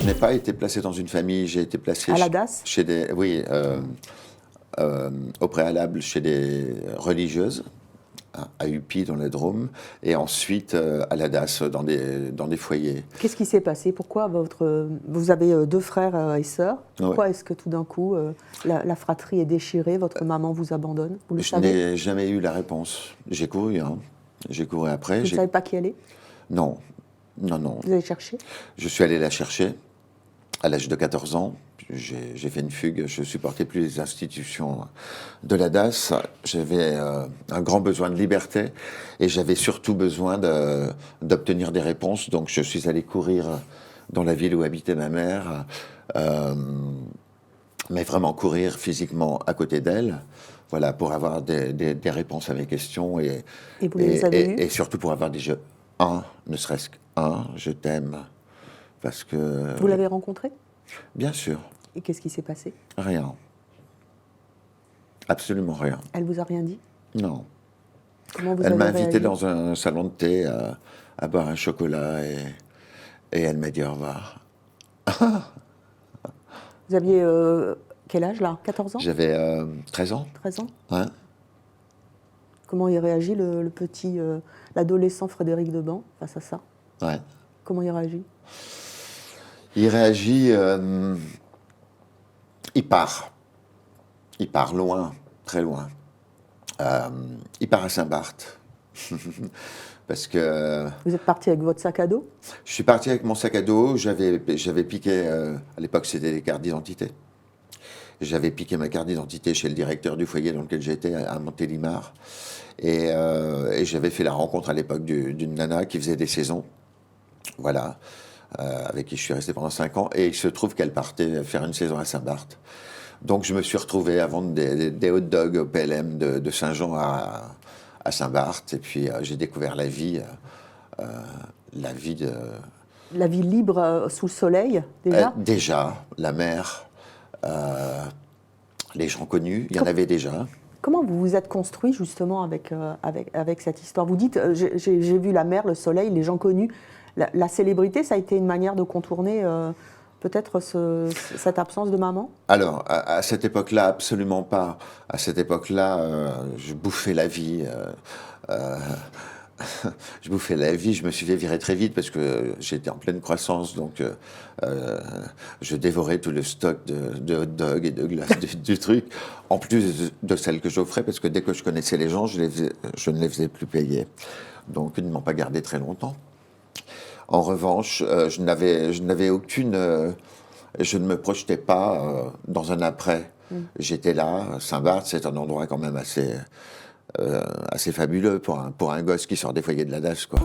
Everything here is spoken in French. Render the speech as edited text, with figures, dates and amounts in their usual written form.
n'ai pas été placé dans une famille, j'ai été placé À la DAS? chez des, oui, au préalable chez des religieuses, à Upi dans la Drôme, et ensuite à la DAS dans des foyers. Qu'est-ce qui s'est passé? Pourquoi vous avez deux frères et sœurs? Pourquoi Ouais. est-ce que tout d'un coup la fratrie est déchirée, votre maman vous abandonne? Vous le Je savez? n'ai jamais eu la réponse. J'ai couru, hein. J'ai couru après. Vous ne savez pas qui elle est? Non, non, non. Vous avez cherché? Je suis allé la chercher à l'âge de 14 ans. J'ai fait une fugue, je ne supportais plus les institutions de la DAS. J'avais un grand besoin de liberté et j'avais surtout besoin d'obtenir des réponses. Donc je suis allé courir dans la ville où habitait ma mère, mais vraiment courir physiquement à côté d'elle, voilà, pour avoir des réponses à mes questions Et vous les avez eues? et surtout pour avoir des jeux. Ne serait-ce qu'un, je t'aime, parce que... Vous l'avez rencontrée? Bien sûr. Et qu'est-ce qui s'est passé? Rien. Absolument rien. Elle vous a rien dit? Non. Comment vous Elle avez m'a invité réagi? dans un salon de thé à boire un chocolat et elle m'a dit au revoir. Vous aviez quel âge là? 14 ans? J'avais 13 ans. 13 ans? Ouais. Comment il réagit le petit, l'adolescent Frédéric Deban face à ça? Ouais. Comment il réagit? Il réagit, il part. Il part loin, très loin. Il part à Saint-Barth. Parce que Vous êtes parti avec votre sac à dos? je suis parti avec mon sac à dos, j'avais piqué, à l'époque c'était des cartes d'identité. J'avais piqué ma carte d'identité chez le directeur du foyer dans lequel j'étais, à Montélimar. Et j'avais fait la rencontre à l'époque d'une nana qui faisait des saisons. Voilà. Avec qui je suis resté pendant 5 ans. Et il se trouve qu'elle partait faire une saison à Saint-Barth. Donc je me suis retrouvé à vendre des hot dogs au PLM de Saint-Jean à Saint-Barth. Et puis j'ai découvert la vie de... La vie libre sous le soleil, déjà? Déjà, la mer, les gens connus, il y en avait déjà. Comment vous vous êtes construit justement avec cette histoire? Vous dites, j'ai vu la mer, le soleil, les gens connus. La célébrité, ça a été une manière de contourner peut-être cette absence de maman? Alors, à cette époque-là, absolument pas. À cette époque-là, je bouffais la vie. Je bouffais la vie, je me suis fait virer très vite parce que j'étais en pleine croissance, donc je dévorais tout le stock de hot dogs et de glaces du truc, en plus de celles que j'offrais, parce que dès que je connaissais les gens, je ne les faisais plus payer. Donc ils ne m'ont pas gardé très longtemps. En revanche, je n'avais aucune... je ne me projetais pas dans un après. J'étais là, Saint-Barth, c'est un endroit quand même assez fabuleux pour un gosse qui sort des foyers de la DAS, quoi.